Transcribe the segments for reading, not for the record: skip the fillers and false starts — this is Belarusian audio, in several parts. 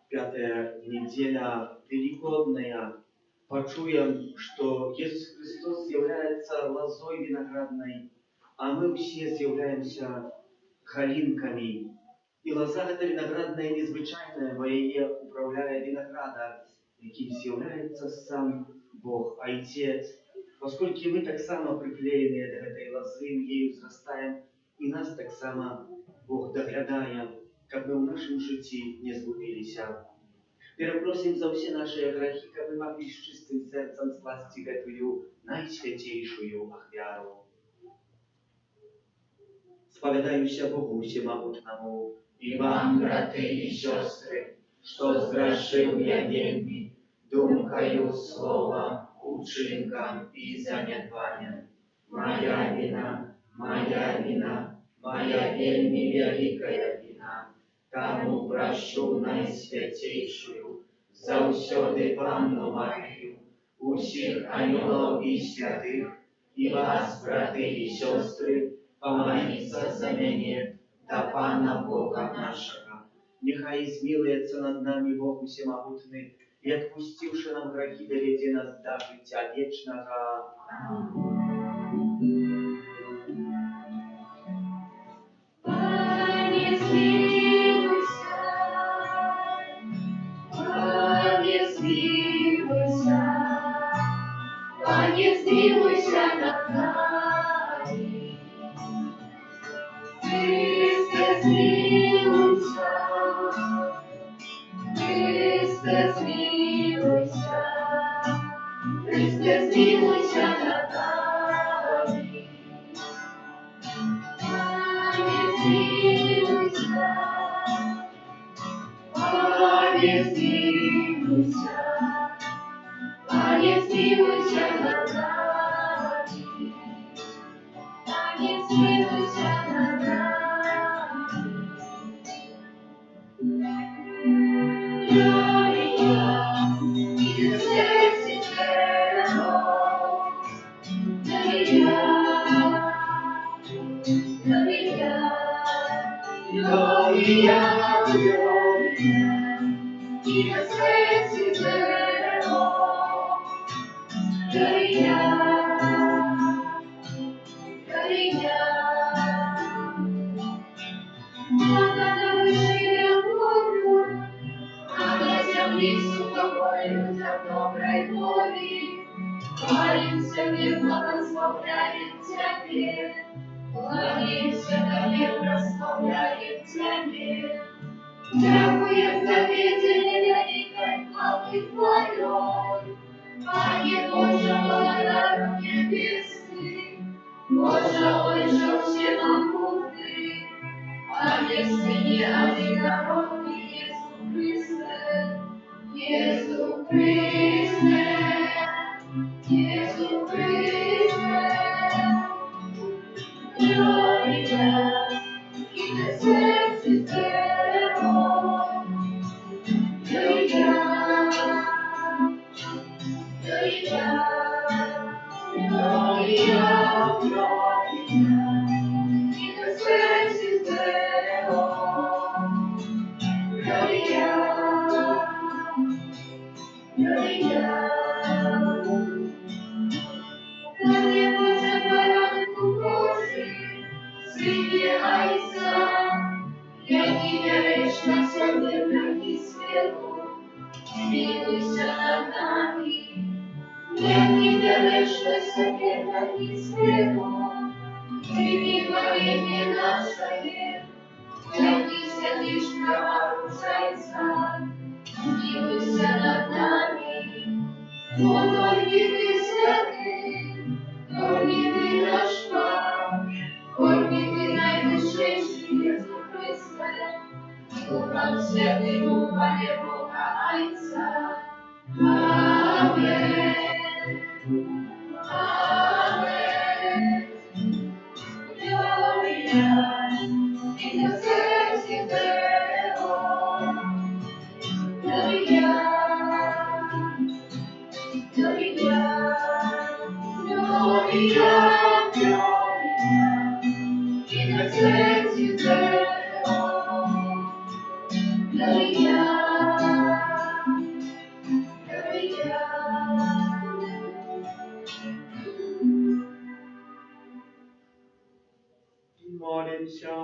Пятая неделя великодная, почуем, что Иисус Христос является лозой виноградной, а мы все являемся халинками. И лоза эта виноградная незвичайная, во яе управляя винограда, яким является сам Бог, Отец. Поскольку мы так само приклеены до этой лозы, мы ею взрастаем, и нас так само Бог доглядає, как мы в нашем житті не згубились. Перепросим за все наши грехи, как мы могли с чистым сердцем скласти эту наисвятейшую ахвяру. Spowiadajmy Bogu Всемогутному i wam, braty i siostry, što zgrzeszył ja wielmi, dumkaju słowa, uczynkam i zaniedbaniem. Moja wina, moja wielmi wielkая wina, Tamu prощу najświętejszую, zawsiody Pannu Maryju, усіх aniołów i świętych, i was, braty i siostry, помолиться за меня, до Пана Бога нашего. Нехай змилуется над нами Бог Всемогутный, и отпустивши нам грехи, доведи нас до життя вечного. Пане, смилуйся, Пане, смилуйся, Пане, смилуйся над нами. Христе, смилуйся, Христе, смилуйся, Христе, смилуйся над нами. Пане, смилуйся, Пане, смилуйся, Пане, смилуйся над нами. Пане, змилуйся над нами. Глорія, і в серці твоєму, Глорія, Глорія, Глорія, Глорія, і в серці твоєму, Глорія, Глорія. Вона на вишині гору, а на землі суховою людям доброй волі. Молимся, мир благословляем Тебе, молимся, мир прославляем Тебе. Дякуем за видение великой славы Твоей, Пане Боже, народ небесный, Боже, Ой же всемогутный, Пане Сыне одинородный Иисус Христе, Иисус Христе. Jesu Christe, Gloria, in excelsis Deo, Gloria, Gloria, Gloria, Gloria, in excelsis Deo, Gloria, Gloria. Panie Boże, Baranku Boży, Synie Ojca, jaki wierzysz na sobie braki światu, zmiłuj się nad nami. Jaki wierzysz na sobie braki światu, przyjmij zbawienie nasze. Jaki siedzisz prawa różańca, zmiłuj się nad nami. Gorliwy Święty, gorliwy nasz Pan, gorliwy Najwyższy Jezu Chryste, Ducha Święty, Panie Boga Ojca. Amen. Amen. Gloria in excelsis Deo. Gloria. Gloria, Gloria, Gloria, in excelsis Deo. Gloria, Gloria. Молимся.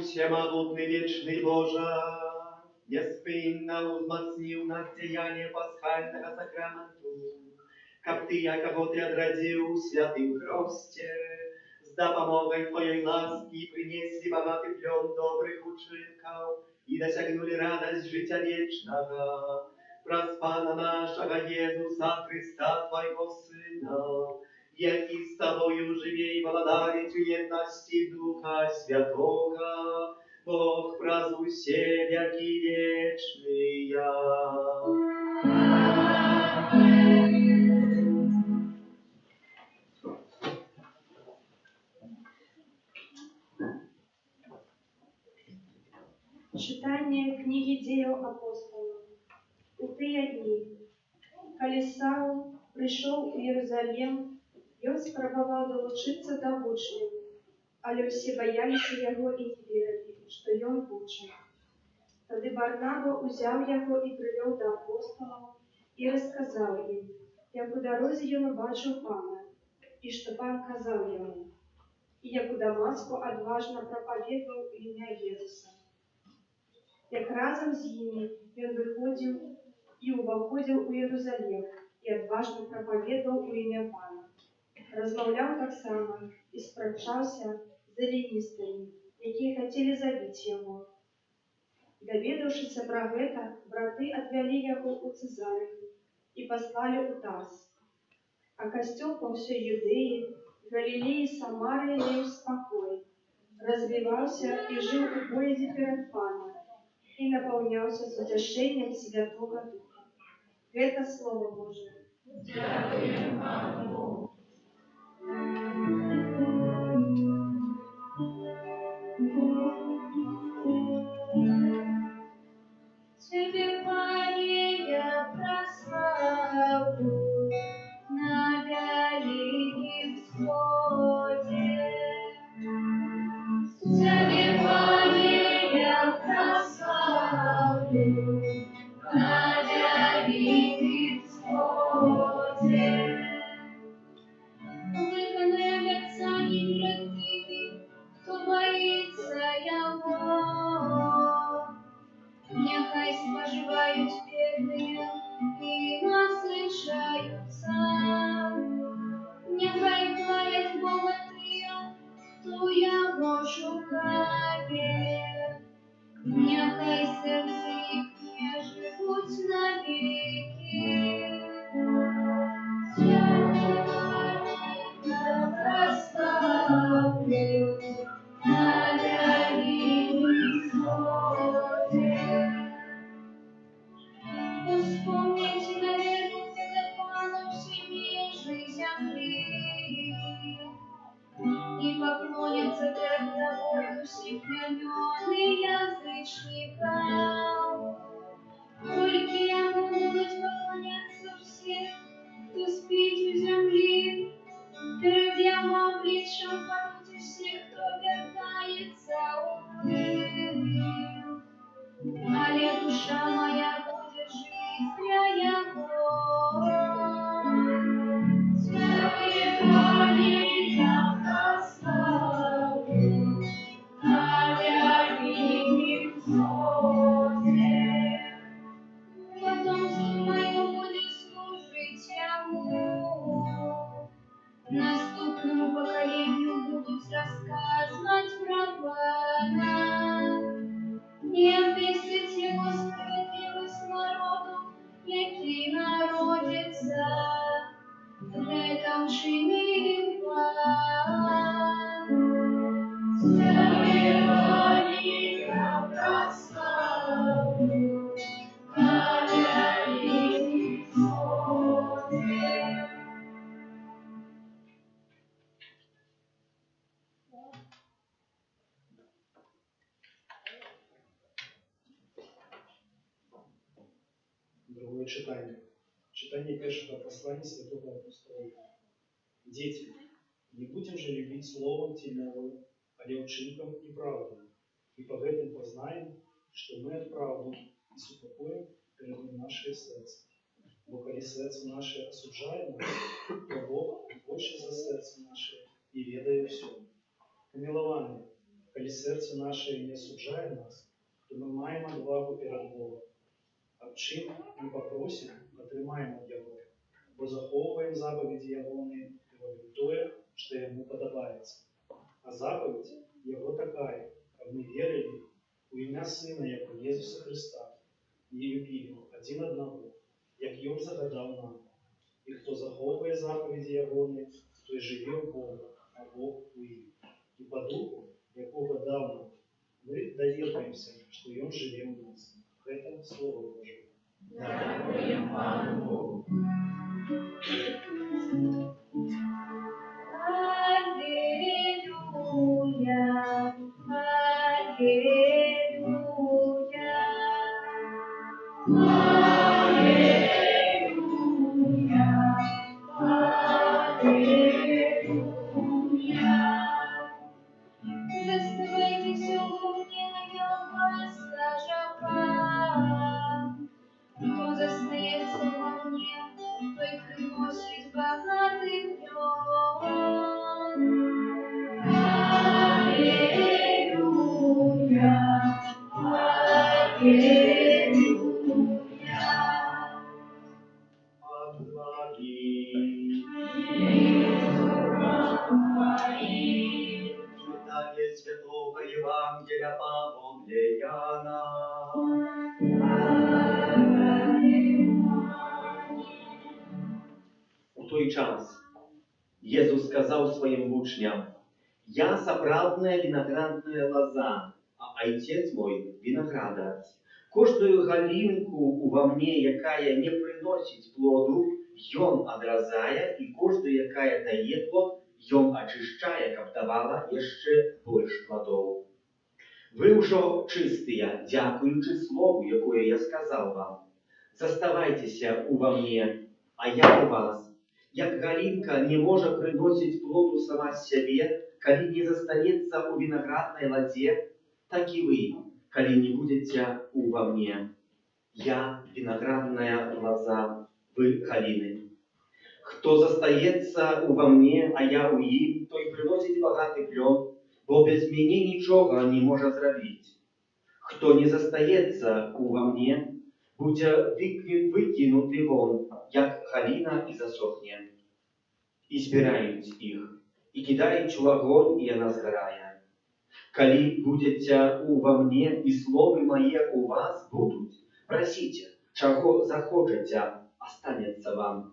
Всемогутный вечный Боже, неспинно узмацнил нас деяние пасхального сакраменту, как Ты, якого Ты отродил святым Христе, с допомогой Твоей ласки принесли богатый плен добрых учинков и досягнули радость життя вечного. Проспана нашего Иисуса Христа, Твоего Сына, який з Тобою живе і владарить у єдності Духа Святого, Бог праз усе веки вечные. Читання книги Діїв апостолів. У тыя дні, калі Саул прыйшоў у Єрусалім, ён спрабаваў далучыцца да вучняў, але ўсе баяліся яго і не верылі, што ён вучань. Тады Барнаба ўзяў яго і прывёў да апосталаў і расказаў ім, як у дарозе ён убачыў Пана, і што Пан казаў яму, і як у Дамаску адважна прапаведваў у імя Езуса. Як разам з імі ён выходзіў і ўваходзіў у Єрусалім і адважна прапаведваў у імя Пана. Размаўляў таксама і спрачаўся з эліністамі, якія хацелі забіць яго. Даведаўшыся пра гэта, браты адвялі яго ў Цэзарыю і паслалі ў Тарс. А касцёл па ўсёй Юдэі, Галілеі, Самарыі меў спакой, развіваўся і жыў у боязі перад Панам і напаўняўся з уцяшэннем Святога Духа. Гэта Слово Божие. Дякую. славу на далеким всходе. Завивание прославлю на далеким всходе. Виконує обіцяння братині, хто боїться Його. Нехай споживають бідні і насичаються. Нехай хвалять Бога тим, хто Його шукає. Нехай серці їхні живуть навіки. Прославлю на далеким всходе. Вспомните, наверное, Стефана всеми земли и поклонятся перед тобою все племен и язычников. Только ему будут поклоняться все, кто спит у земли. Перед его обличьем падут и все, кто вертается умным. Але душа моя будет жить для Его. Завивание я прославлю на далеким всходе. Потомство мое будет служить Ему. Наступному поколению будут рассказывать про Бога. Не обвесите Его справедливость народу, який народиться. Это учинив Пан. Завивание я прославлю на далеким всходе. Другое читание. Читание первого послания святого апостола Иоанна. Дети, не будем же любить словом тельновым, але учинком и правдой. И по этому познаем, что мы от правды и супокоим перед наше сердце. Бо коли сердце наше осуждает нас, то Бог больше за сердце наше и ведает все. Помилование, коли сердце наше не осуждает нас, то мы маем отвагу перед Богом. А чим ми попросимо, отримаємо від Його, бо заховуємо заповіді Ягони і робимо те, що Йому подобається. А заповідь Його така, як ми вірили у ім'я Сина Його, Єсуса Христа, і любили один одного, як Він загадав нам. І хто заховує заповіді Ягони, той живе в Богу, а Бог у їм. І по духу, якого дав нам, ми довіряємося, що Він живе у нас. Это Слово Божие. Дякуємо Пану Богу. Аллилуйя, аллилуйя, аллилуйя, аллилуйя. Заставайте все мне на нем расскажа. Кто застається во мне, той приносит богатый плод. Аллилуйя, аллилуйя. Читание Святого Евангелия по Иоанна. У той час Єсус сказав своїм учням: «Я справдная виноградная лоза, а Отец мой виноградар. Кожную галинку во мне, якая не приносит плоду, Ён одрезая, и кожную, якая дает плод, Ён очищая, как давала еще больше плодов. Ви вже чистые, дякуючи слову, якое я сказав вам. Заставайтеся у во мне, а я у вас. Як галінка не може приносить плоду сама з себе, коли не застанется у виноградной лозе, так и вы, коли не будете во мне. Я виноградная лоза, вы галины. Кто застається во мне, а я у їм, той приносить багатий плод, бо без мене нічого не може зробити. Хто не застається во мне, буде викинутий вон, як галина, і засохне. І збирають їх, і кидають у вогонь, і вона згорає. Коли будете во мне, і слови моє у вас будуть, просите, чого захочете, останеться вам.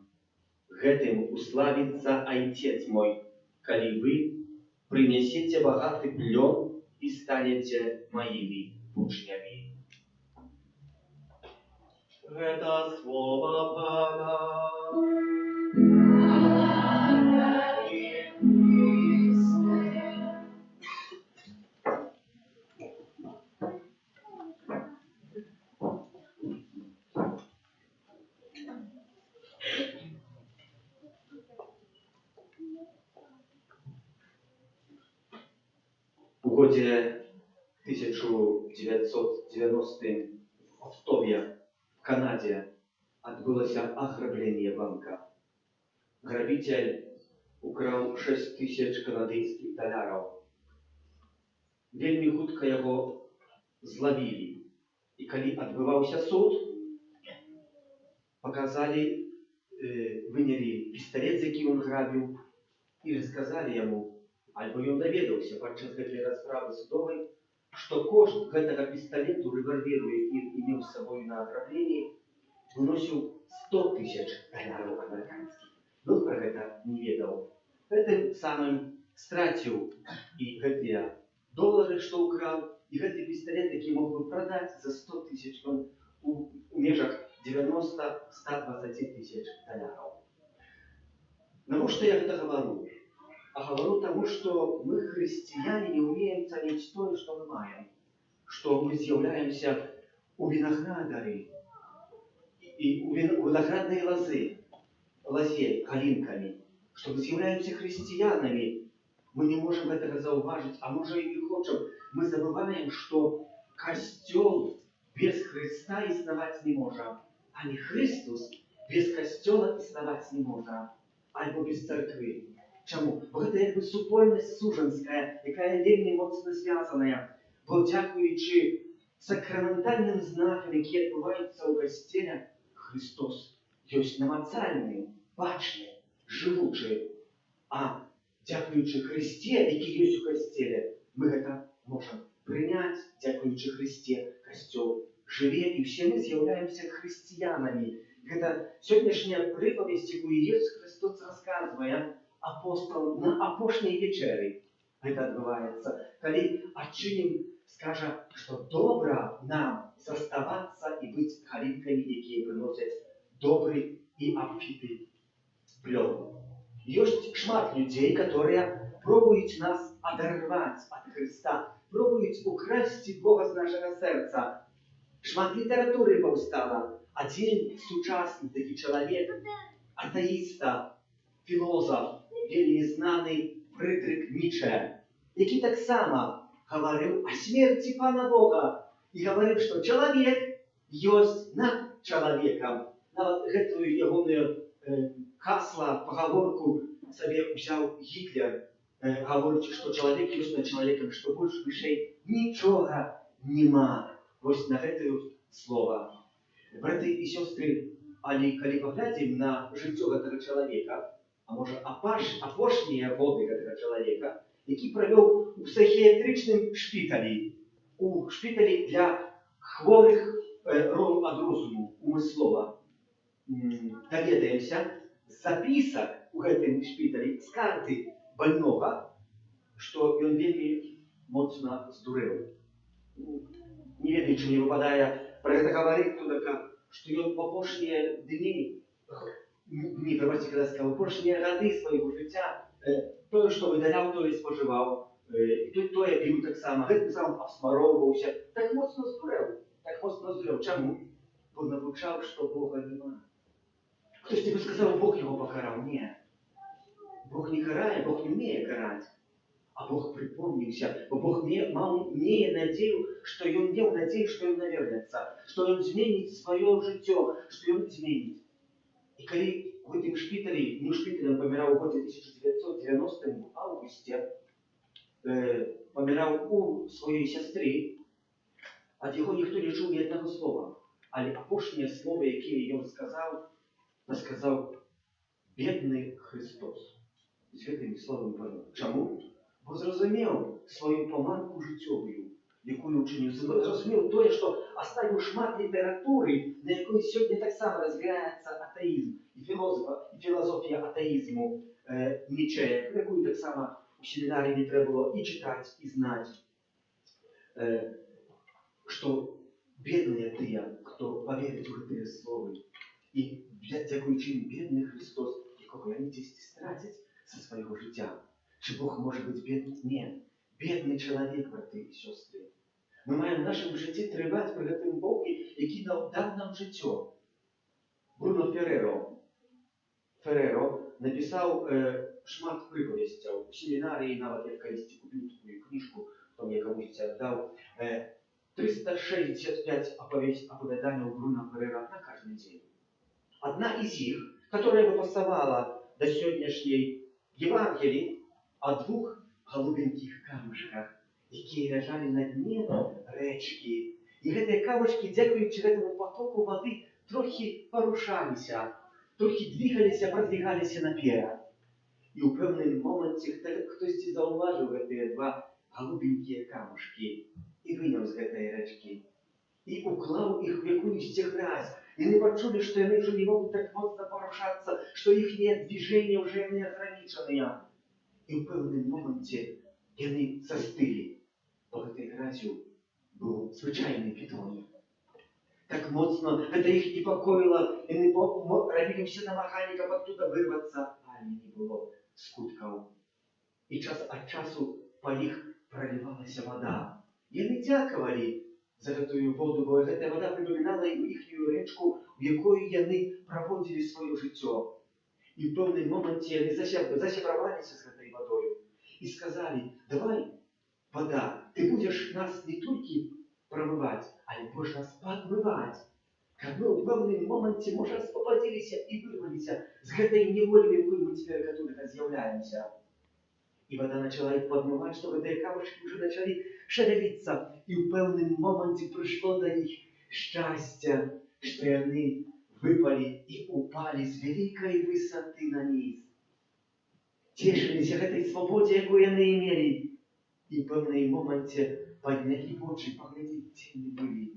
Гэтым уславится Отец мой, коли вы принесете богатый плод и станете моими учнями. Это слово Пана. В годе 1990 в Оттове, в Канаде, отбылось ограбление банка. Грабитель украл 6 000 канадских долларов. Вельми хутко его зловили. И когда отбывался суд, показали, выняли пистолет, за який он грабил, и рассказали ему, альбо ён даведаўся падчас гэтай расправы судовай, што кошт гэтага пісталету, рэвальверу, які имеў з сабой на аграбленні, выносіў 100 000 долларов амерыканскіх. Ён пра гэта не ведаў. Гэтым самым страціў і гэтыя доллары, што ўкраў, і гэты пісталет, які мог бы прадаць за 100 000, у межах 90-120 000 долларов. Навошта я гэта гавару? А говорю тому, что мы, христиане, не умеем ценить то, что мы маем, что мы являемся у виноградарей и у виноградной лозе, галинками, что мы являемся христианами. Мы не можем этого зауважить, а может и не хотим. Мы забываем, что костел без Христа исновать не может, а не Христос без костела исновать не может, альбо без церкви. Чому? Бо гэта якби супольність сужанська, яка вельми моцно зв'язана. Бо дякуючи сакраментальним знакам, які відбуваються у костелі, Христос ёсць намацальний, бачний, живучий. А дякуючи Христі, який ёсць у костелі, ми гэта можемо прийняти, дякуючи Христі, костел живе, і всі ми з'являємося християнами. Гэта сьогоднішня приповість, яку Ісус Христос розказує апостол на апошняй вечері. Гэта адбываецца, калі адчынім скажа, што добра нам заставацца і быць галінкамі, якія прыносяць добры і абфіты плён. Ёсць шмат людзей, которые пробуюць нас адарваць ад Христа, пробуюць украсці Бога з нашага сэрца. Шмат літаратуры паўстала. Адзін сучасны такі чалавек, атэіста, філозаф, вельмі знаны Фрыдрых Ніцше, які таксама гаварыў о смерти Пана Бога і гаварыў, што чалавек ёсць над чалавекам. Нават гэтую ягоную хасла, пагаворку сабе ўзяў Гітлер, гаворыць, што чалавек ёсць над чалавекам, што больш вышэй нічога нема. Вось на гэтую слова. Браты і сёстры, але калі паглядзім на жыццё гэтага чалавека, а можа апошнія годы гэтага чалавека, які правёў у псіхіятрычным шпіталі, у шпіталі для хворых ад розуму, умыслова. Даведаемся з запісак у гэтым шпіталі, з карты больнога, што ён вельмі моцна здурэў. Не ведаю, чым не выпадае пра гэта гаварыць туды, што ён у апошнія дні, прабачце, калі сказаў, апошнія гады свайго жыцця, тое, што выдаляў, тое спажываў, і тое піў таксама, гэтым самым абсмароўваўся, так моцна здурэў. Чаму? Бо навучаў, што Бога нема. Хтось тобі сказав, Бог його покарав. Ні. Бог не карає, Бог не вміє карати. А Бог припомнился, Бог имеет надею, что Он имел надею, что Он навернется, что Он изменит свое житие, что Он изменит. И когда в этом шпитале, не в шпитале, он помирал в году 1990 в августе, помирал у своей сестры, от его никто не чув ни одного слова. Але апошнє слово, яке він сказав бідний Христос. З цим словом понял. Чому? Бо зрозумів свою помилку життєву, яку учинив. Зрозумів те, що оставив шмат літератури, на якої сьогодні так само розвивається атеїзм і філософія атеїзму Ніцше, яку так само у семінарі не треба було і читати, і знати. Що бідні ті, хто повірить у ці слова, і дякуючи їм бідний Христос, якого вони десь стратять зі свого життя. Чи Бог може бути бідним? Ні. Бідний чоловік, брати і сестри. Ми маємо в нашому житті тривати при тим Богу, який дав нам життя. Бруно Ферреро написав шмат приповістей. У семінарії навіть я колись купив таку книжку, хто мені комусь віддав. 365 оповеданий у Бруно Ферреро на кожен день. Одна из них, которая бы пасовала до сегодняшней Евангелии, о двух голубеньких камушках, які лежали на дні речки. І ці камушки, дякуючи цьому потоку води, трохи порушалися, трохи двигалися, продвигалися наперед. І у певному моменті хтось зауважив ці два голубенькі камушки і виняв з цієї речки. І уклав їх в якусь грязь. И они почули, что они уже не могут так моцно порушаться, что их движения уже не ограниченные. И в певному моменті они застыли. Бо этой грязью был звичайний питон. Так моцно это их непокоило, и они робили все намагання, как оттуда вырваться, а не было скутков. И час от часу по них проливалась вода. И они дяковали за гэтую воду, бо гэтая вода припоминала їхню речку, в якої вони проводили своє життя. І в певному моменті вони зашифровалися з этой водою і сказали: давай, вода, ти будеш нас не тільки промивати, а й будеш нас подмивати. Как ми в певному моменті, може, освободилися і вирвалися з гэтай неволі, в якої ми тепер готові з'являємося. И вода начала их подмывать, чтобы эти камушки уже начали шевелиться. И в певном моменте пришло до них счастье, что они выпали и упали с великой высоты на низ. Тешились этой свободе, какую они имели. И в певном моменте подняли очи, поглядели, где они были.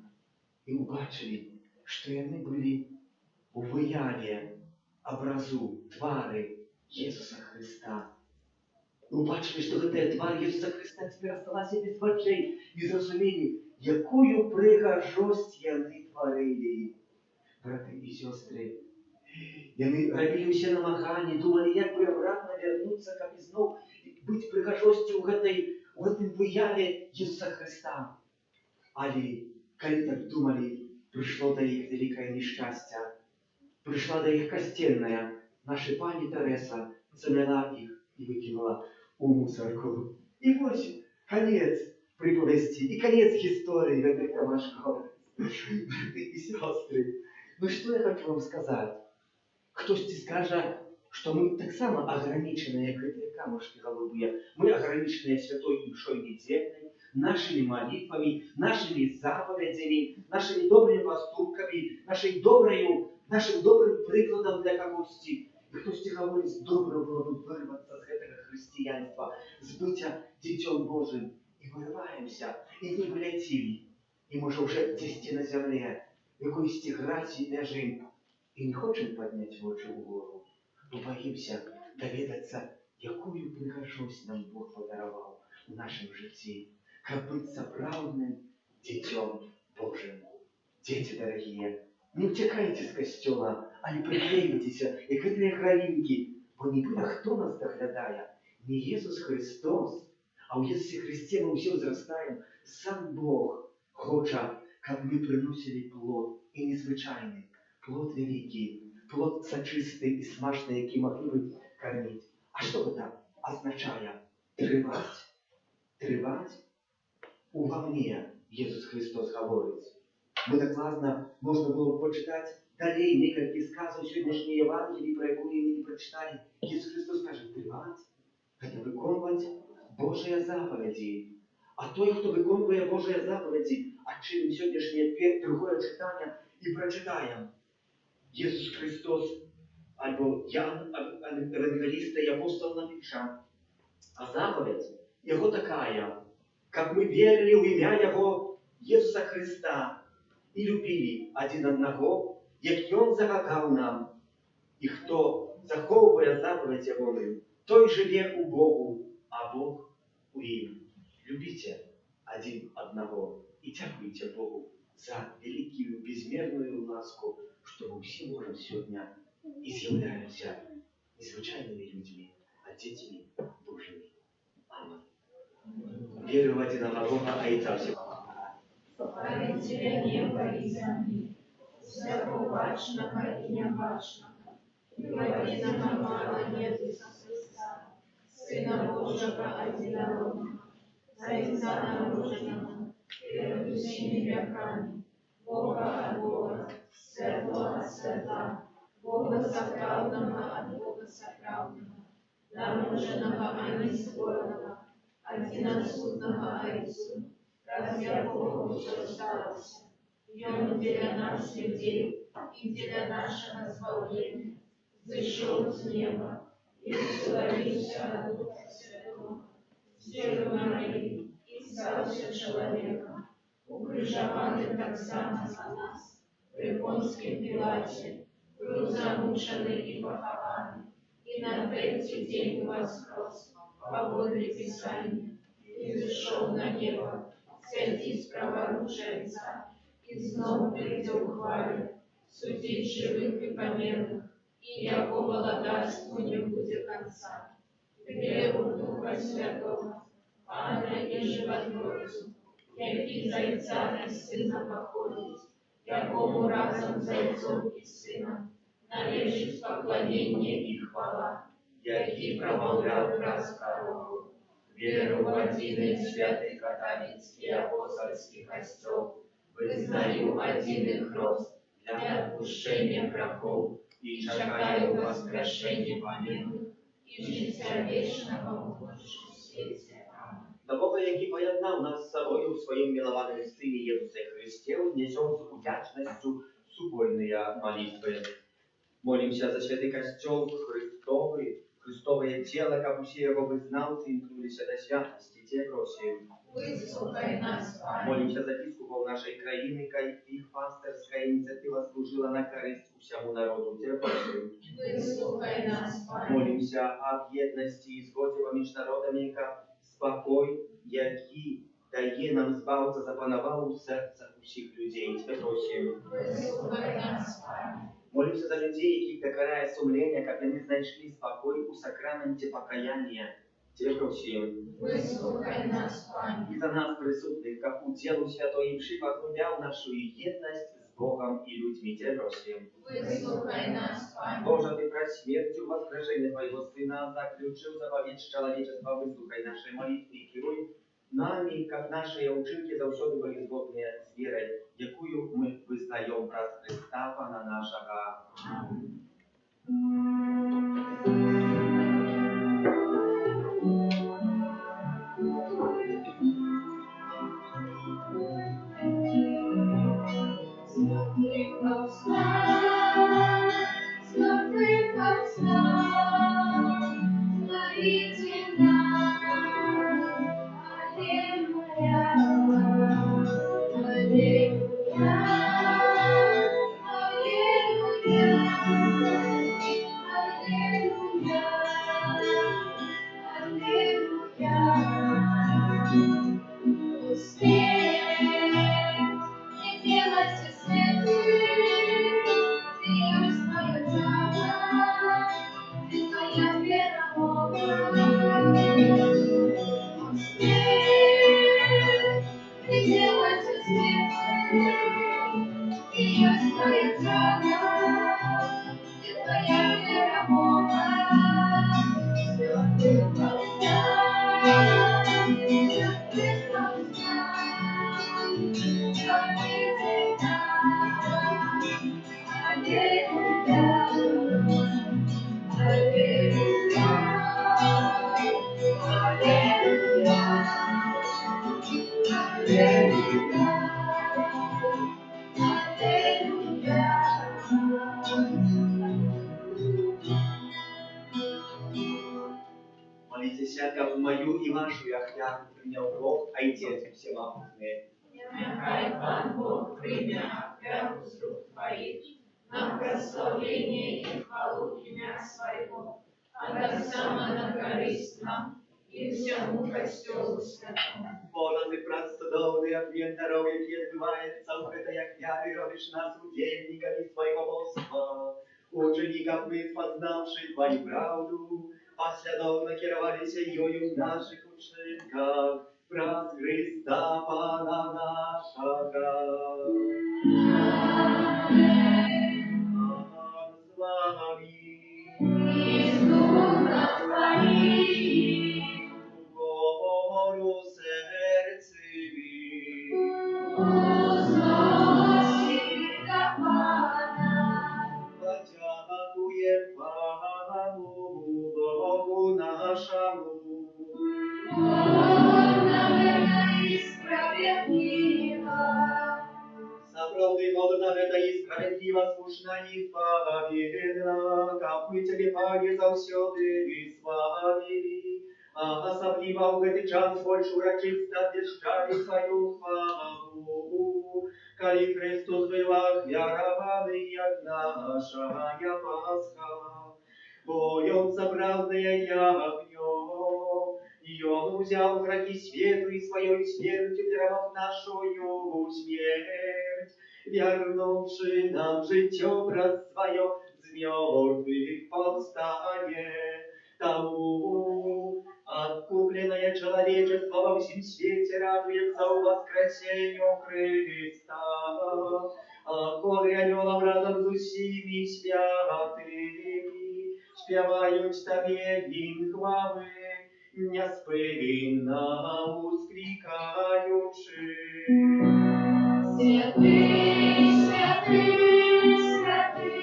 И убачили, что они были у выяве, образу, твари Иисуса Христа. І побачили, що ця тварь Ісуса Христа тепер осталася без очей і зрозуміли, якою пригожость вони творили. Брати і сестри, вони робили все намагання, думали, як би обратно вернуться, как і знов бути пригожостю в этом вияві Ісуса Христа. Але коли так думали, прийшло до їх велике нещастя. Прийшла до їх костельная. Наша пані Тереса замела їх и выкинула у мусорку. И вот конец приповести, и конец истории этих камашков. И сестры. Ну что я хочу вам сказать? Кто-то скажет, что мы так само ограничены, как эти камушки голубые. Мы ограничены святой душой недельной, нашими молитвами, нашими заповедями, нашими добрыми поступками, нашим добрым прикладом для кого-то. І хтось говорить, добре було б вирватися з цього християнства, з биття Дітем Божим. І вириваємося, і не влетіли. І може вже десь на землі, в якоїсь грації лежим. І не хочемо підняти очі вгору, бо боїмося довідатися, якою пригожость нам Бог подарував у нашому житті, як бути справжнім Дітем Божим. Діти дорогі, не втікайте з костюла, а не приклеюйтеся, як ці кралинки, бо ніби хто нас доглядає? Не Ісус Христос, а у Ісусі Христі ми всі зростаємо. Сам Бог хоче, щоб ми приносили плод, і незвичайний, плод великий, плод сочистый и смачный, який могли бы кормить. А что это означает? Тривать. Тривать у мне, Иисус Христос говорит. Мы так классно можно было почитать далее некоторые сказы сегодняшней Евангелии, про якую мы не прочитали. Иисус Христос скажет, тривать – это выполнять Божие заповеди. А той, кто виконує Божие заповеди, а чим сьогоднішнє другое читання і прочитаємо. Ісус Христос, або Ян, евангелист и апостол напишет, а заповедь Его такая, как мы верили в имя Его, Иисуса Христа, и любили один одного, як Он загадал нам. И кто заховывая заповедь Его, той живе у Богу, а Бог у им. Любите один одного и дякуйте Богу за великую безмерную ласку, что мы все можем сегодня и являемся не звичайными людьми, а детьми Божьими. Аминь. Верю в одиного Бога, а и всего. Славить Тебя небо и земли, всякого бачного и небачного, и в единого мало нет Иисуса Христа, Сына Божьего одинородного, за Отца наружного, перед всеми веками, Бога от Бога, светлого от светла, Бога сокравного от Бога сокравного, наружного, а не створенного, одиносудного Отцу, разве Богу все осталось, и Он для нас, людей, и для нашего избавления, зашел с неба и условился от Духа Святого, с Девы Марии, и стался человеком, укрыжованный так само за нас, при Понском Пилате, был замученный и похованный, и на третий день воскрес, по воле Писания, и зашел на небо, сойти с праворучия Отца, и снова придя в хвале, судить живых и померных, и якого владарству не будет конца. Веру в Духа Святого, Пана и Животворцу, який зайца и Сына походит, якому разом зайцом и Сыном належит поклонение и хвала, який промовлял раз пророку. Веру в один святый католический апостольский костел, вызнаю один их рост для отпущения грехов и чекаю воскрешения помилуй и життя вечного в Божьем свете. До Бога, який поєднав нас з собою в своїм милованому Сині Єсусі Христі, внесем з удячністю супольные молитвы. Молимся за святый костел Христовый, Христовое тело, как все его вызнавцы имкнулись до святости, те просим. Выслухай нас, Пане. Молимся за біскупов нашей країни, их пасторская инициатива служила на користь всему народу, те просим. Выслухай нас, Пане. Молимся об єдності і згоді поміж народами, яка спокой, який дає нам збавитися, запанував у серцях усіх людей, те просим. Выслухай нас, Пане. Молимся за людей, яких докоряє сумління, як вони знайшли спокій у сакраменті покаяння. Те просим. Выслухай нас, Пане. И за нас присутных, как уделу святой имши, возглавлял нашу едность с Богом и людьми. Те просим. Выслухай нас, Пане. Боже, Ты про смертью воскрешения Твоего Сына заключил заповедь человечества, выслухай наши молитвы и керуй нами, как наши учинки завсёды были згодные с верой, якую мы вызнаем про Христа, Пана нашего. Аминь. десятков мою и вашу яхту принял Бог, Отец Всемогущий. Нехай Пан Бог прийме ахвяру з рук Твоих на прославление и хвалу имя Своего, а так само на користь нам и всему Костелу Святому. Боже, Ты простодовный ответ здоровья, где отбывается в этой ахвяре, робишь нас удельниками Своего божества. Учеников мы, познавши Твою правду, последовно керовались ею в наших учинках, праз Христа Пана нашего. Пан с вами. И с Духом Твоим, Гору серцеві. узноси до Пана. Подякуєм Пану Богу нашому. Он наверно и справедливо. Справді годна та і справедлива, слушна і праведна, как ми Тебе, Пане, завсёды славили, а особливо в этот час больше урочисто вещали свою хвалу, коли Христос был охвярованный, як наша Пасха, бо Он собравный ягнём, и Он взял грехи свету и своей смертью даровав нашую смерть, вернувши нам житё брат свое, з мертвых повстание. Тому откупленное человечество во всем свете радуется у воскресению Христа, а хоры анёлов разом с усими святыми спевают Тебе гимн хвалы, неспынно ускрикаючи. Святый, святый, святый,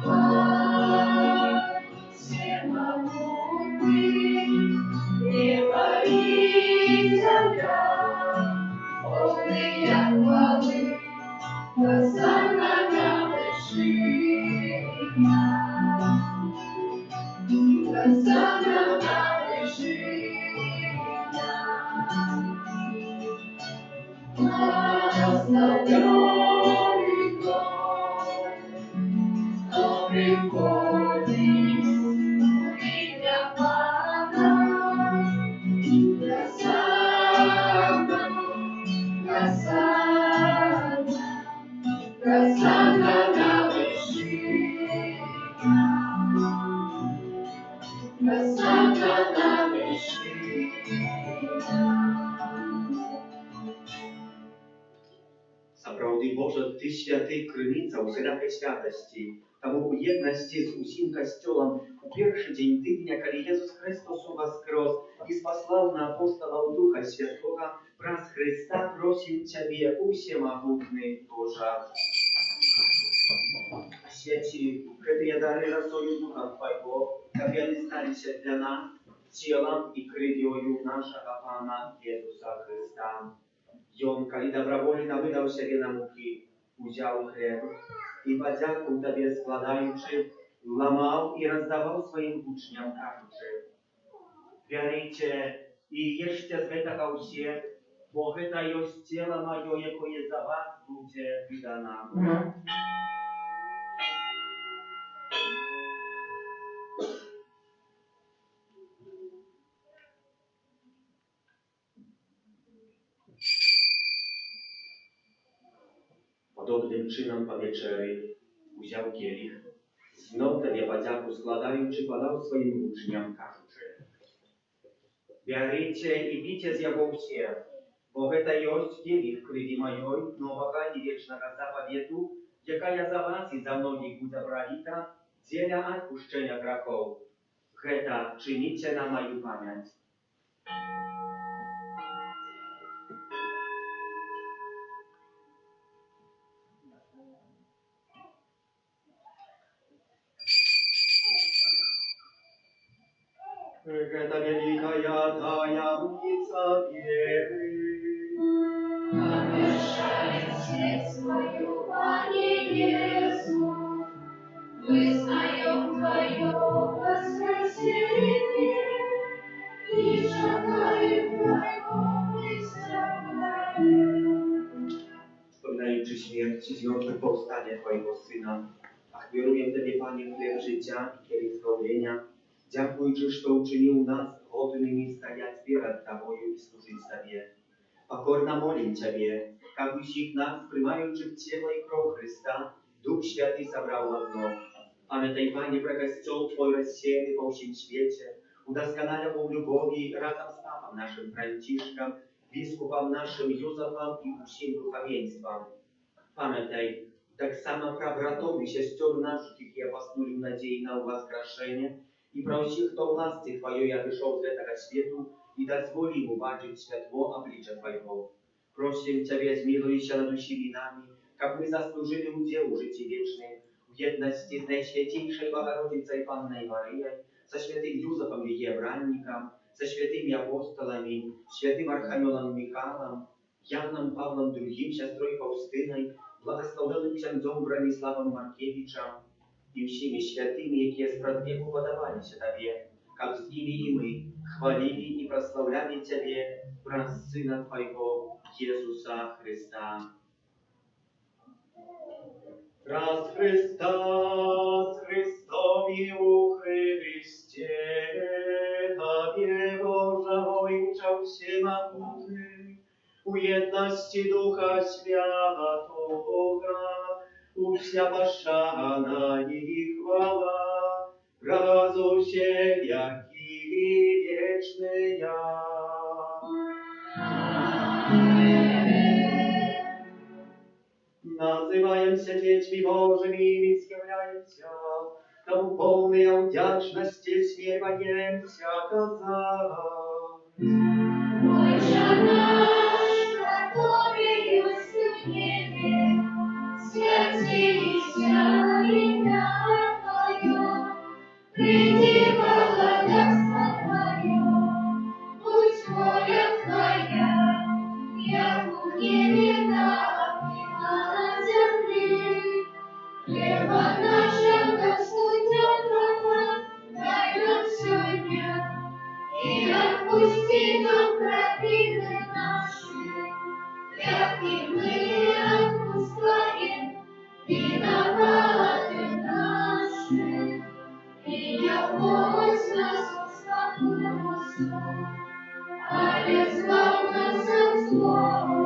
Бог всемогутный, небо и земля, полные хвалы, Госанна на вершинах, Госанна на вершинах. Благословенный Бог, кто приходит в имя Пана. Госанна, Госанна, Госанна на вершинах, Госанна на вершинах. Сапраўды, Боже, Ты святы, крыніца ўсялякай святасці. Таму у єдності з усім костюлом у перший день тижня, коли Єсус Христос воскрес і спаслав на апостолов Духа Святого, праз Христа просим Тебе, усемогутный Боже. Освяти гэтыя дары росою Духа Твоего, каб яны сталіся для нас телом и кровью нашего Пана Иисуса Христа. Ён, калі добровольно выдаў сябе на мукі, узяў хлеб і падзяку Табе складаючы, ламаў і раздаваў сваім вучням, кажучы: «Бярыце і ешце з гэтага ўсе, бо гэта ёсць цела маё, якое за вас будзе выдана». Podobnym czynom po wieczery uziął kielich, znów Tobie podziaku składając, podał swoim uczniom, każuczy: «Bierzcie i picie z jego все, bo to jest kielich krwi mojej, nowego i wiecznego zaповеду, jaka za was i za mnogich będzie prolita, dla odpuszczenia grzechów. To czynicie na moją pamięć». Это великая таямница веры. Обещает смерть свою, Пане Иисус, вызнаем Твое воскресение. stradania Twojego Syna. Ach, wieruję Tobie, Panie, chleb życia i kielich zbawienia. Dziękuj, że to uczynił nas godnymi stajać przed Tobою i służyć Tobie. Покорно молим Тебе, как у всех нас, принимающих тело и кровь Христа, Дух Святый собрал в одно. Памятай, Пане, про костел Твой рассеянный по всем свете, удосконаливал в любови разом с Папом нашим Франтишком, Biskupом нашим Józefem i всем духовенством. Памятай, так само про братов и сестер наших, которые поснули в надеи на воскрешение, и про всех, кто власти Твоей отошел с этого свету, и дозволи ему бачить светло обличия Твоего. Просим Тебя, zmiłuj над всеми нами, как мы заслужили удел жития вечные, в едности с Наисвятейшей Богородицей Панной Марией, со святым Юзефом Егевранником, со святыми апостолами, святым Архангелом Михаилом, Яном Павлом II, сестрой Фаустиной, благословенным księdzом Брониславом Маркевичем и всеми святыми, которые с предвеку подавались Тебе, как с ними и мы хвалили и прославляли Тебе, про Сына Твоего, Иисуса Христа. Раз Христос, Христови у Христе, Тебе, Боже, Ojcze Всемогутный, у едности Духа Святого, у вся пошана и хвала, разу все веки вечные. Называемся детьми Божьими, изъявляемся, тому полная вдячности смиряемся оказать. Отче наш, который в небе, святися имя Твое, приди благодатство Твое, будь воля Твоя, як у небе, так и на земле. Хлеба нашего насущного дай нам сегодня, и отпусти нам провины наши, як и мы отпускаем виноваты наши. И не вводь нас в спокусу, але избавь нас от злого.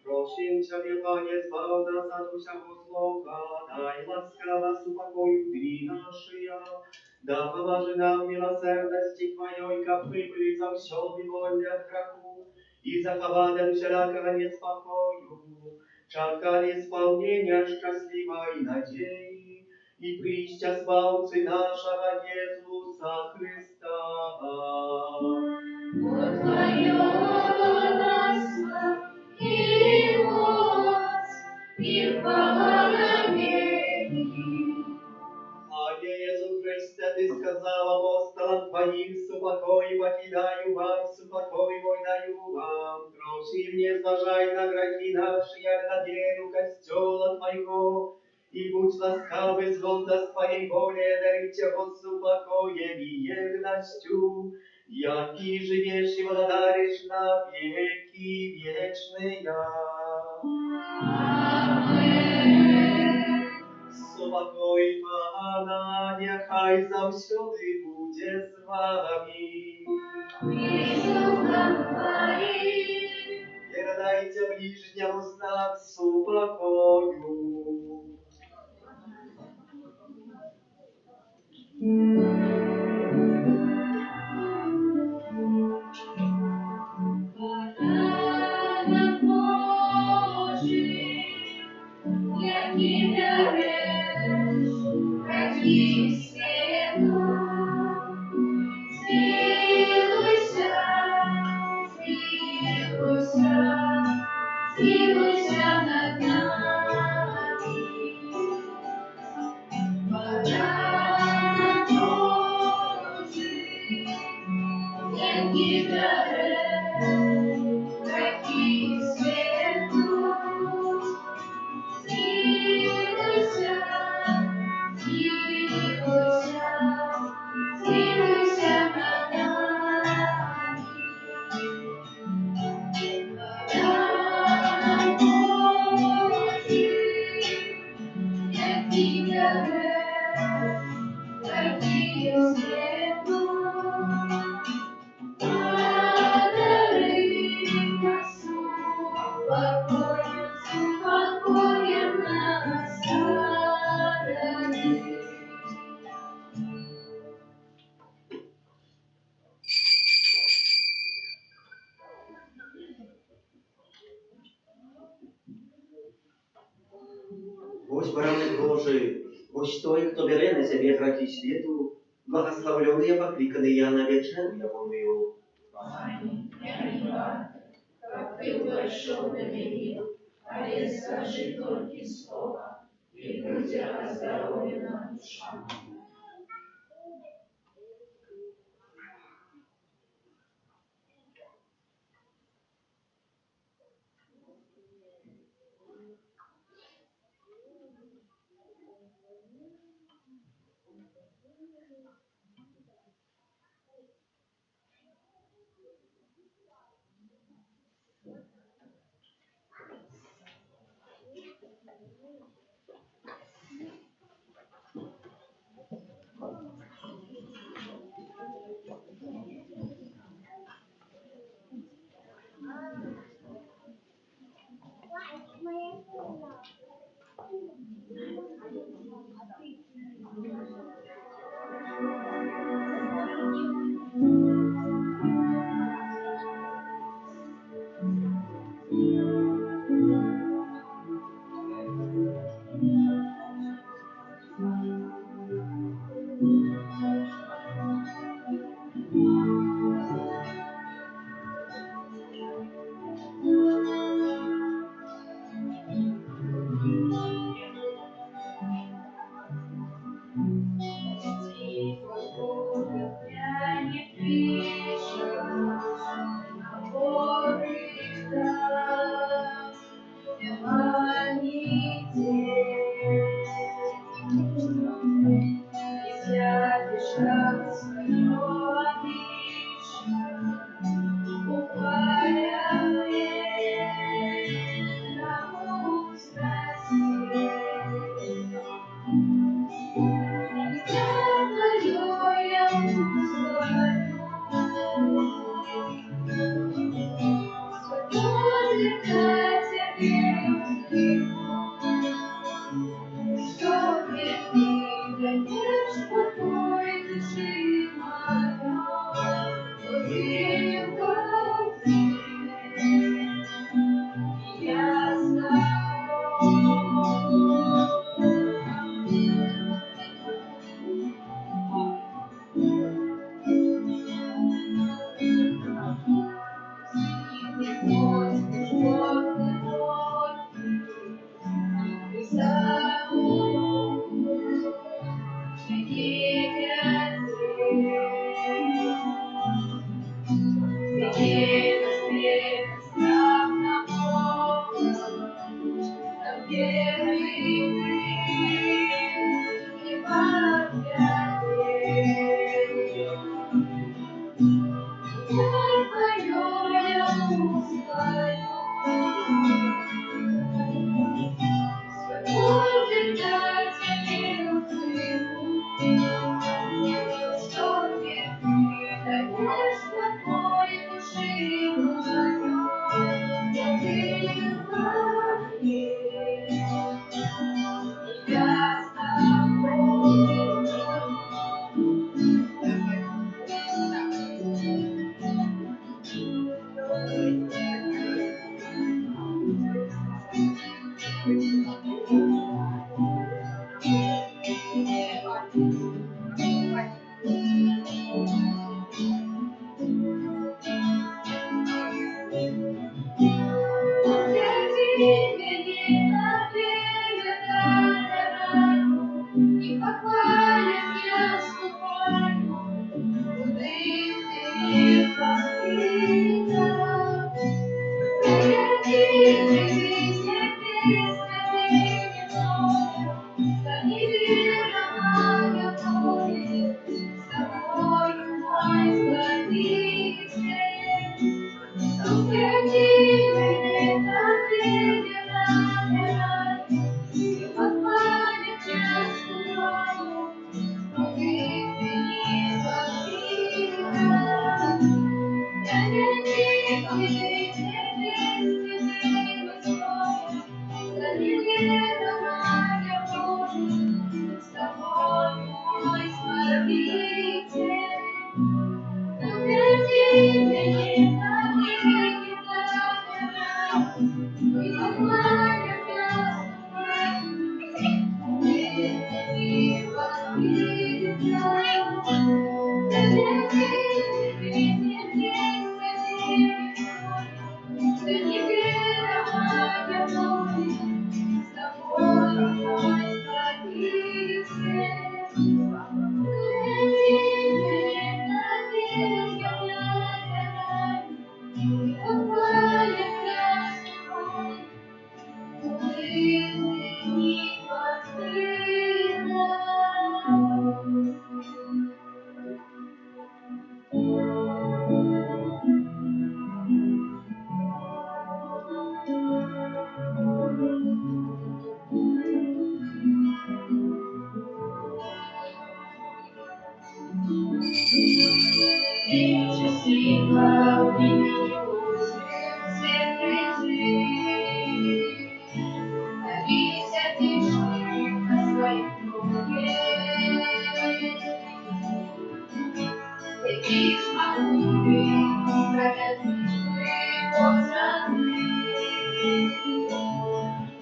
Просим Тебя, Пане, избавь нас от всякого злого, дай ласкаво с упокою дни наши, да поможи нам милосердности Твоей, как мы были завсёды вольны от греху, и заховали от всякого неспокою, чакали исполнения счастливой надеи, и прища Спасителя нашего Иисуса Христа. Вот Твое благодатство и мощь, и хвала на веки. А Иисус Христе, Ты сказал апостолам Твоим, супокой покидаю вам, супокой мой даю вам. Просим, не зважай на грехи наши, а на веру костела Твоего, и будь ласкавы згодно с Твоей волей, дарите его супокоем и верностью, яки живешь и благодаришь на веки вечные. Супокой Пана, нехай завсёды буде з вами. Передайте ближнему знак супокою. Барана Божий, який береш грехи світу, змилуйся, змилуйся, змилуйся над нами. Барана Божий, який береш грехи світу, змилуйся, змилуйся, змилуйся над нами. Барана Божий, Божий, ось той, хто бере на себе грехи світу, благословлений, покликаний я на вечеру его милу. Пани, я не варта, как ты вошел на меня, а я скажи только слово, и будет оздоровлена душа. Счастлива в имени Божьем свет лежит. Молись, отишь на своем круге. Видишь могучий, проказничный возрастный.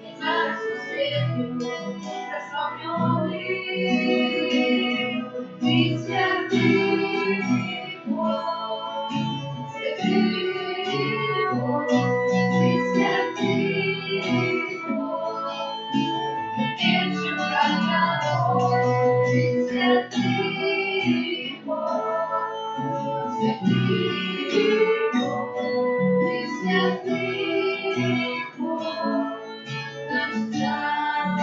И царству свету прославленный. Ты святый Бог, святый Бог, ты святый Бог. Вечен правда, ты святый Бог, святый Бог, ты святый Бог, наш царь.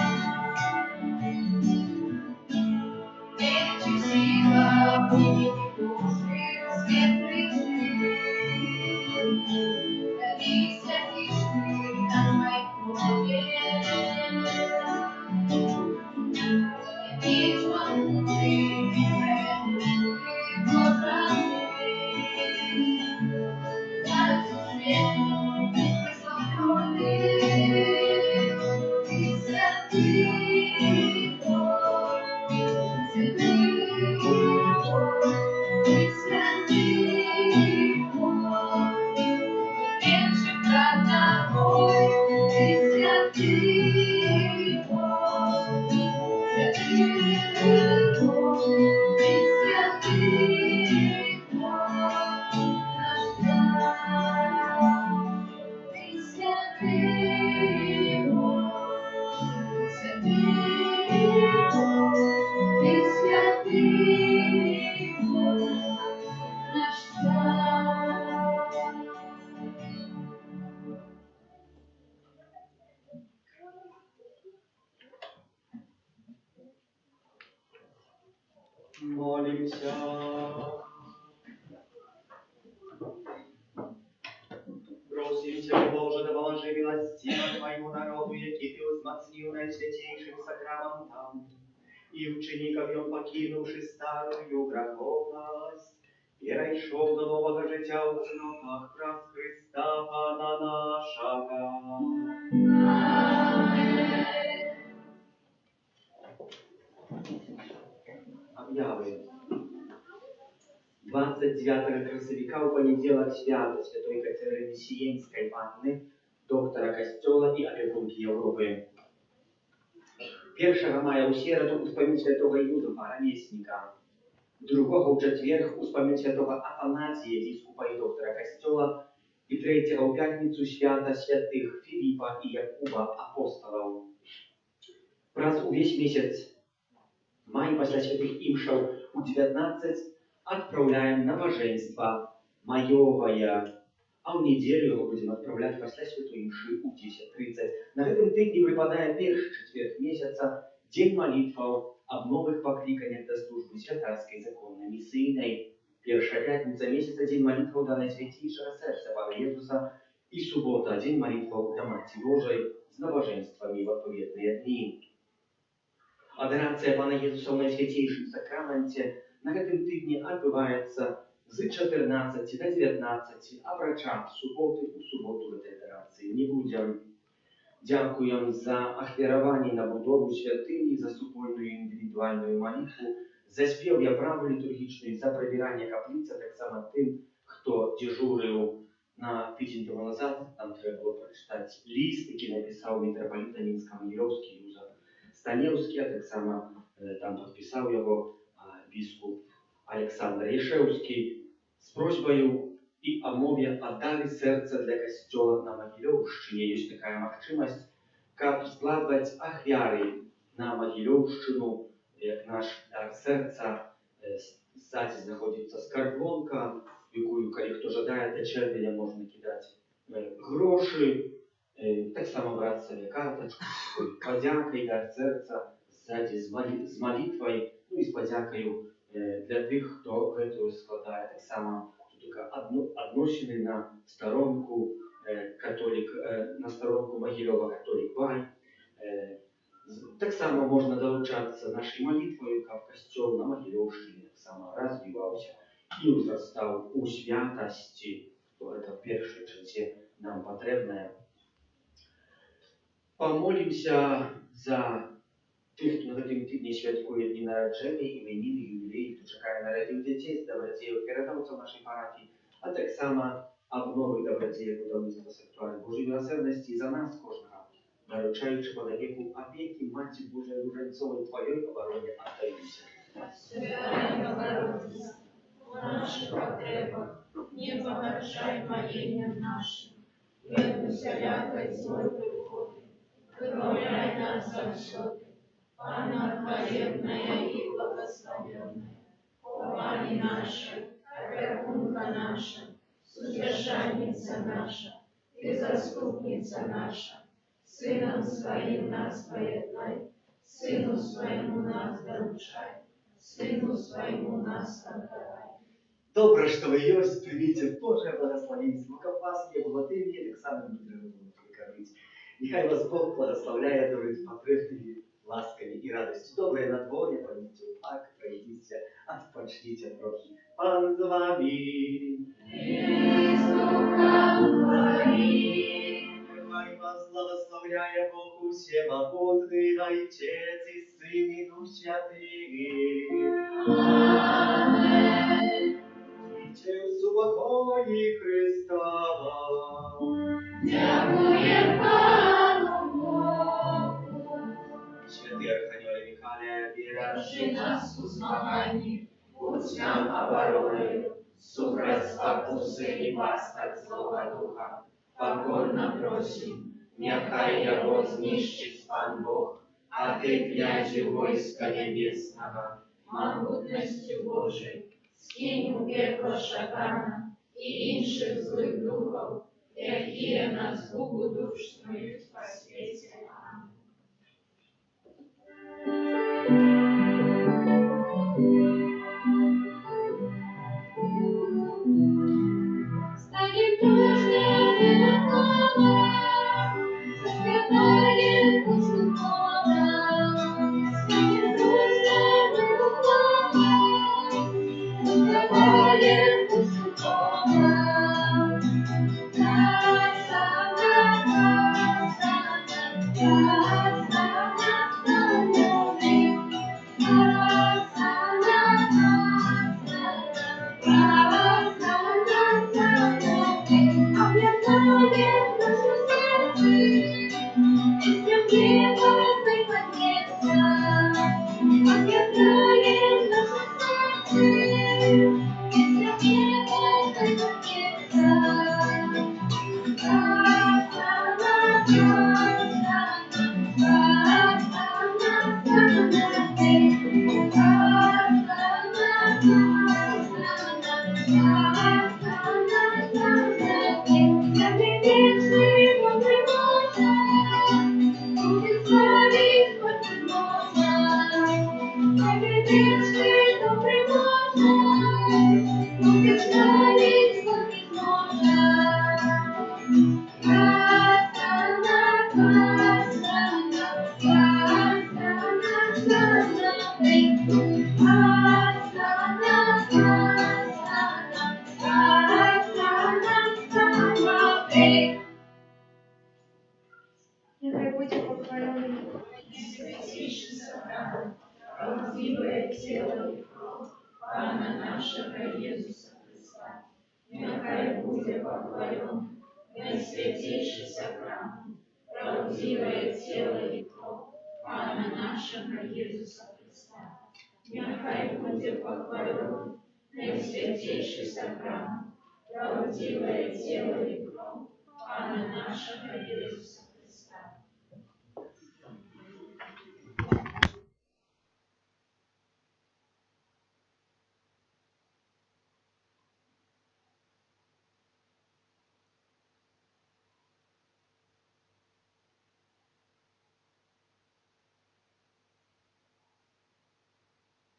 Вечен сила в имени Божьем свет лежит. Молись, отишь ты на своем круге. Видишь могучий, проказничный возрастный. Царству свету прославленный. Ты святый Бог, святый Бог, ты святый Бог. Вечен брат тобой, ты святый Бог, святый Бог, ты святый Бог, наш царь. Ты святый Бог, святый Бог, ты святый Бог, наш царь. Молимся. Просим Тебя, Боже, да положи милостиво Твоему народу, яки Ты узмацнил наисвятейшим сакраментом, и учеников Ён покинувши старую греховность, перейшов до нового життя у цнотах прав Христа Пана нашего. Объявы. 29 красовика в понеділок свято Святой Катерины Сиенской Панны, доктора Костела и опекунки Европы. 1 мая у середу успомин святого Юзефа, ровесника. 2 у четверг успомин святого Афанасия, бискупа и доктора Костела. И 3 у пятницу свято святых Филиппа и Якуба, апостолов. Раз увесь месяц май после святых имшев у 19 отправляем на божество майовое, а в неделю его будем отправлять после святой имши у 10:30. На этом тыдні припадає перший четверг месяца, день молитвов об новых покликаниях до службы святарской законной миссийной. Первая пятница месяца, день молитвов до Наисвятейшего Сердца Пана Иисуса, и суббота, день молитвов до Матери Божией с набоженствами в ответные дни. Адорация Пана Иисуса в Наисвятейшем Сакраменте на этом тыдні отбывается с 14 до 19, а врача субботы у субботу в этой адорации не будем. Дякуем за ахвярование на будову святыни, за супольную индивидуальную молитву, за спев я праву литургичную, за пробирание каплицы, так само тем, кто дежурил на тыдень тому назад, там треба было прочитать лист, який написал митрополита Минского Могилевский Юзеф Станевский, а так само там подписал его бискуп Александр Ешевский с просьбою и о мове «Отдали сердце для костела на Могилевщине». Есть такая махчимость, как складывать ахвяры на Могилевщину, як наш дар сердца. Сзади знаходится скарблонка, в якую, коли хто жадає до червня, можна кидати гроші, так само брати собі карточку, подякою дар серця, ззаді з молитвою, ну і з подякою для тих, хто гэтую складає. Так само тут односины на сторонку католик, на сторонку Могилева католик Бай, Так само можна долучатися нашою молитвою, як в костьол на Могилевщині, так само розвивався і узрастав у святості, то це в першій черзі нам потрібне. Помолимся за тих, хто на гэтым тижні святкує дні народження, іменини, ювілеї, хто чекає народів дітей, добродіїв передавців нашої парафії, а так само обнови добродіїв будівництва сектуальної Божої милосердності за нас кожного, наручаючи по навіку опеки Маті Божої Руженцової Твоєї обороні отдаємося. Святая Богородица, в наших потребах не погоршай молением нашим, и от усялякой злой приходы, выбавляй нас завсёды. Анна хвалебная и благословенная, Пани наша, опекунка наша, содержанница наша и заступница наша, Сыном Своим нас поедай, Сыну Своему нас доручай, Сыну Своему нас отдавай. Добре, що ви єсть, прийміть Боже благословенство, как вас є благодативі, Олександр Дмитрович Лукавиць. Нехай вас Бог благословляє, дарує потребними ласками і радостю. Добре на дворі, пойдіть у парк, пройдіться, відпочніть трохи. Пан з вами. И с духом твоим. Нехай вас благословляє Бог усемогутний, Отець і Син і Дух Святий. Аминь. Идите в супокої Христа. Дякуємо Пану Богу. Святий Архангеле Михайле, Держи нас у змаганні, будь нам обороною, супроть спокуси і пасток злого духа. Покорно просим, нехай його знищить Пан Бог, а ти, князю войска небесного, могутностью Божий, скинь у пекло шатана і інших злих духов, які на згубу душ снують по світі. Амінь. Станем дружными духовно, за святое Господа. Станем дружными духовно, за святое Господа. Нехай буде похвалений Святейший храм, правдивое тело и кровь Пана нашего Иисуса Христа, нехай будет похвален наисвятейший храм, правдивое тело и кровь Пана нашего Иисуса Христа, нехай будет похвален наисвятейший храм, правдивое тело и кровь Пана нашего Иисуса